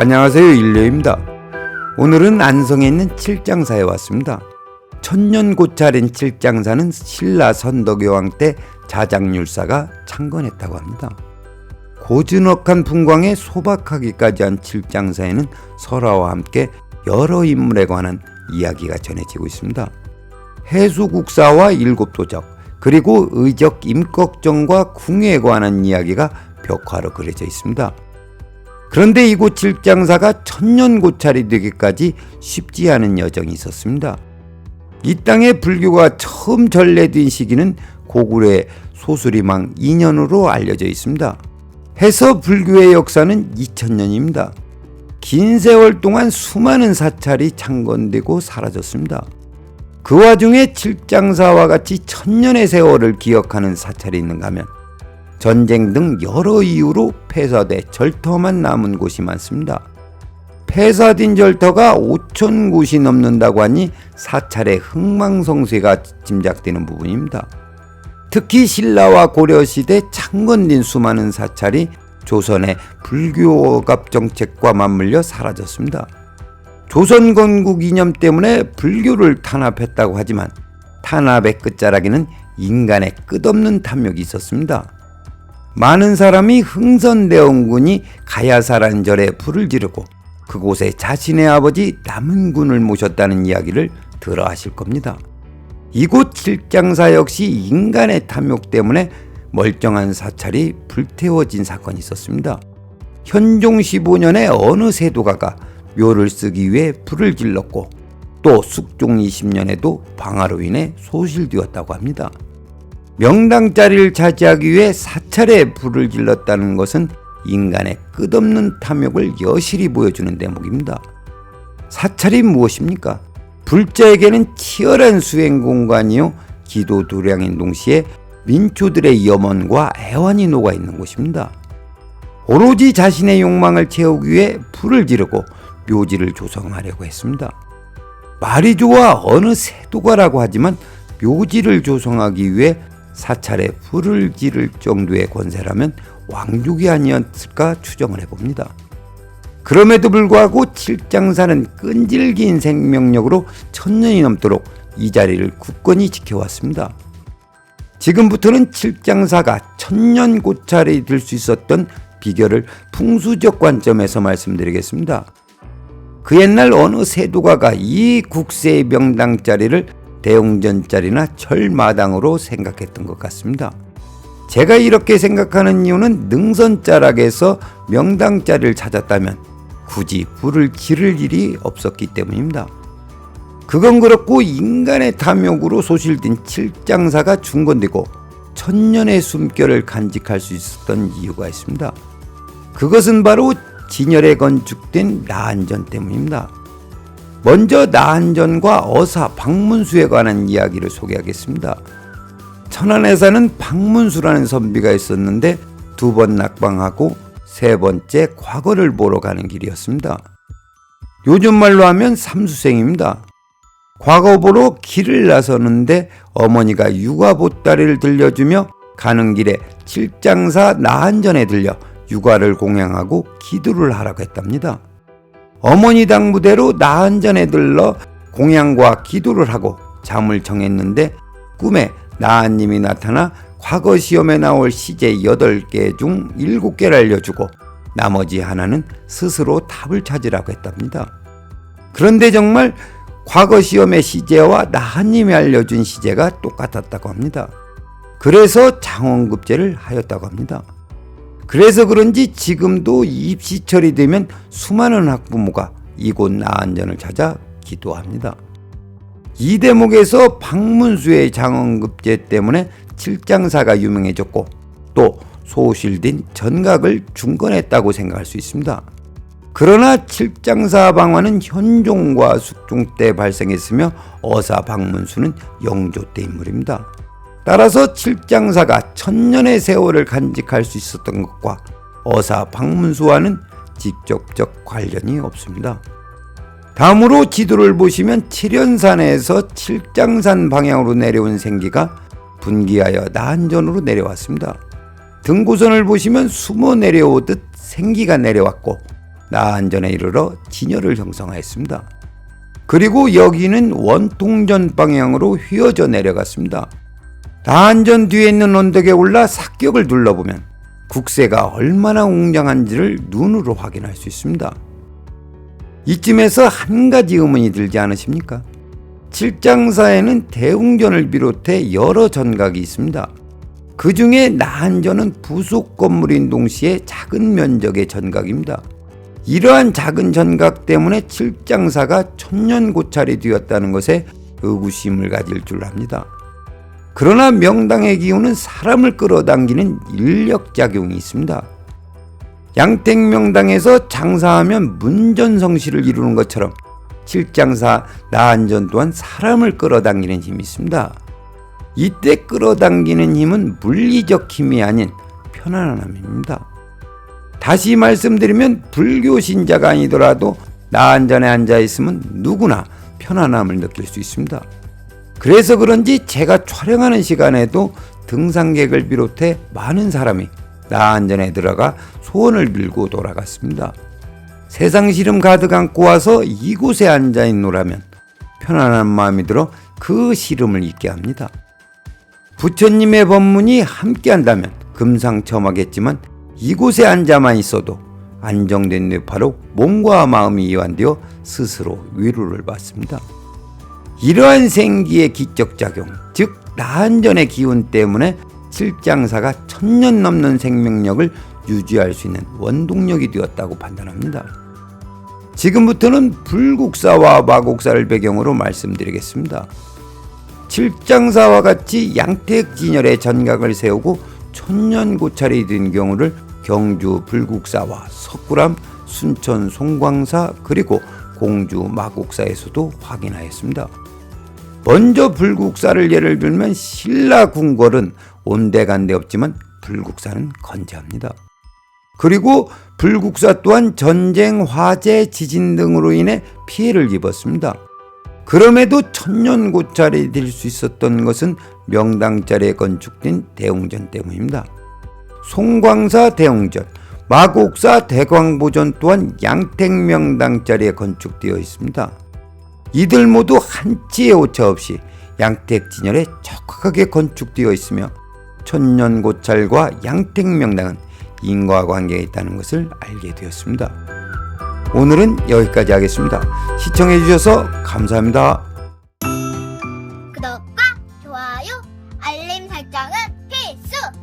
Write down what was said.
안녕하세요, 일료입니다. 오늘은 안성에 있는 칠장사에 왔습니다. 천년고찰인 칠장사는 신라 선덕여왕 때 자작률사가 창건했다고 합니다. 고즈넉한 풍광에 소박하기까지 한 칠장사에는 설화와 함께 여러 인물에 관한 이야기가 전해지고 있습니다. 해수국사와 일곱도적, 그리고 의적 임꺽정과 궁에 관한 이야기가 벽화로 그려져 있습니다. 그런데 이곳 칠장사가 천년고찰이 되기까지 쉽지 않은 여정이 있었습니다. 이 땅에 불교가 처음 전래된 시기는 고구려의 소수리망 2년으로 알려져 있습니다. 해서 불교의 역사는 2000년입니다. 긴 세월 동안 수많은 사찰이 창건되고 사라졌습니다. 그 와중에 칠장사와 같이 천년의 세월을 기억하는 사찰이 있는가 하면 전쟁 등 여러 이유로 폐사돼 절터만 남은 곳이 많습니다. 폐사된 절터가 5천 곳이 넘는다고 하니 사찰의 흥망성쇠가 짐작되는 부분입니다. 특히 신라와 고려시대 창건된 수많은 사찰이 조선의 불교 억압 정책과 맞물려 사라졌습니다. 조선 건국 이념 때문에 불교를 탄압했다고 하지만 탄압의 끝자락에는 인간의 끝없는 탐욕이 있었습니다. 많은 사람이 흥선대원군이 가야사라는 절에 불을 지르고 그곳에 자신의 아버지 남은군을 모셨다는 이야기를 들어 하실 겁니다. 이곳 칠장사 역시 인간의 탐욕 때문에 멀쩡한 사찰이 불태워진 사건이 있었습니다. 현종 15년에 어느 세도가가 묘를 쓰기 위해 불을 질렀고 또 숙종 20년에도 방화로 인해 소실되었다고 합니다. 명당자리를 차지하기 위해 사찰에 불을 질렀다는 것은 인간의 끝없는 탐욕을 여실히 보여주는 대목입니다. 사찰이 무엇입니까? 불자에게는 치열한 수행 공간이요 기도 도량인 동시에 민초들의 염원과 애환이 녹아있는 곳입니다. 오로지 자신의 욕망을 채우기 위해 불을 지르고 묘지를 조성하려고 했습니다. 말이 좋아 어느 세도가라고 하지만 묘지를 조성하기 위해 사찰에 불을 지를 정도의 권세라면 왕족이 아니었을까 추정을 해봅니다. 그럼에도 불구하고 칠장사는 끈질긴 생명력으로 1000년이 넘도록 이 자리를 굳건히 지켜왔습니다. 지금부터는 칠장사가 천년고찰이 될 수 있었던 비결을 풍수적 관점에서 말씀드리겠습니다. 그 옛날 어느 세도가가 이 국세의 명당 자리를 대웅전 자리나 철마당으로 생각했던 것 같습니다. 제가 이렇게 생각하는 이유는 능선자락에서 명당 자리를 찾았다면 굳이 불을 지를 일이 없었기 때문입니다. 그건 그렇고 인간의 탐욕으로 소실된 칠장사가 중건되고 천년의 숨결을 간직할 수 있었던 이유가 있습니다. 그것은 바로 진열에 건축된 나한전 때문입니다. 먼저 나한전과 어사 박문수에 관한 이야기를 소개하겠습니다. 천안에사는 박문수라는 선비가 있었는데 2번 낙방하고 3번째 과거를 보러 가는 길이었습니다. 요즘 말로 하면 삼수생입니다. 과거 보러 길을 나서는데 어머니가 육아 보따리를 들려주며 가는 길에 칠장사 나한전에 들려 육아를 공양하고 기도를 하라고 했답니다. 어머니 당부대로 나한전에 들러 공양과 기도를 하고 잠을 정했는데 꿈에 나한님이 나타나 과거 시험에 나올 시제 8개 중 7개를 알려주고 나머지 하나는 스스로 답을 찾으라고 했답니다. 그런데 정말 과거 시험의 시제와 나한님이 알려준 시제가 똑같았다고 합니다. 그래서 장원급제를 하였다고 합니다. 그래서 그런지 지금도 입시철이 되면 수많은 학부모가 이곳 나한전을 찾아 기도합니다. 이 대목에서 박문수의 장원급제 때문에 칠장사가 유명해졌고 또 소실된 전각을 중건했다고 생각할 수 있습니다. 그러나 칠장사 방화는 현종과 숙종 때 발생했으며 어사 박문수는 영조 때 인물입니다. 따라서 칠장사가 천년의 세월을 간직할 수 있었던 것과 어사 박문수와는 직접적 관련이 없습니다. 다음으로 지도를 보시면 칠연산에서 칠장산 방향으로 내려온 생기가 분기하여 나한전으로 내려왔습니다. 등고선을 보시면 숨어 내려오듯 생기가 내려왔고 나안전에 이르러 진열을 형성하였습니다. 그리고 여기는 원통전 방향으로 휘어져 내려갔습니다. 나안전 뒤에 있는 언덕에 올라 삭격을 둘러보면 국세가 얼마나 웅장한지를 눈으로 확인할 수 있습니다. 이쯤에서 한 가지 의문이 들지 않으십니까? 칠장사에는 대웅전을 비롯해 여러 전각이 있습니다. 그 중에 나안전은 부속 건물인 동시에 작은 면적의 전각입니다. 이러한 작은 전각 때문에 칠장사가 천년고찰이 되었다는 것에 의구심을 가질 줄 압니다. 그러나 명당의 기운은 사람을 끌어당기는 인력작용이 있습니다. 양택명당에서 장사하면 문전성시를 이루는 것처럼 칠장사 나안전 또한 사람을 끌어당기는 힘이 있습니다. 이때 끌어당기는 힘은 물리적 힘이 아닌 편안함입니다. 다시 말씀드리면 불교 신자가 아니더라도 나안전에 앉아있으면 누구나 편안함을 느낄 수 있습니다. 그래서 그런지 제가 촬영하는 시간에도 등산객을 비롯해 많은 사람이 나안전에 들어가 소원을 빌고 돌아갔습니다. 세상 시름 가득 안고 와서 이곳에 앉아있노라면 편안한 마음이 들어 그 시름을 잊게 합니다. 부처님의 법문이 함께한다면 금상첨화겠지만 이곳에 앉아만 있어도 안정된 뇌파로 몸과 마음이 이완되어 스스로 위로를 받습니다. 이러한 생기의 기적작용, 즉 나안전의 기운 때문에 칠장사가 1000년 넘는 생명력을 유지할 수 있는 원동력이 되었다고 판단합니다. 지금부터는 불국사와 마곡사를 배경으로 말씀드리겠습니다. 칠장사와 같이 양택진열의 전각을 세우고 천년고찰이 된 경우를 경주 불국사와 석굴암, 순천 송광사 그리고 공주 마곡사에서도 확인하였습니다. 먼저 불국사를 예를 들면 신라궁궐은 온데간데 없지만 불국사는 건재합니다. 그리고 불국사 또한 전쟁, 화재, 지진 등으로 인해 피해를 입었습니다. 그럼에도 천년고찰이 될 수 있었던 것은 명당자리에 건축된 대웅전 때문입니다. 송광사 대웅전, 마곡사 대광보전 또한 양택명당자리에 건축되어 있습니다. 이들 모두 한치의 오차 없이 양택진열에 적확하게 건축되어 있으며 천년고찰과 양택명당은 인과관계에 있다는 것을 알게 되었습니다. 오늘은 여기까지 하겠습니다. 시청해 주셔서 감사합니다. 구독과 좋아요, 알림 설정은 필수!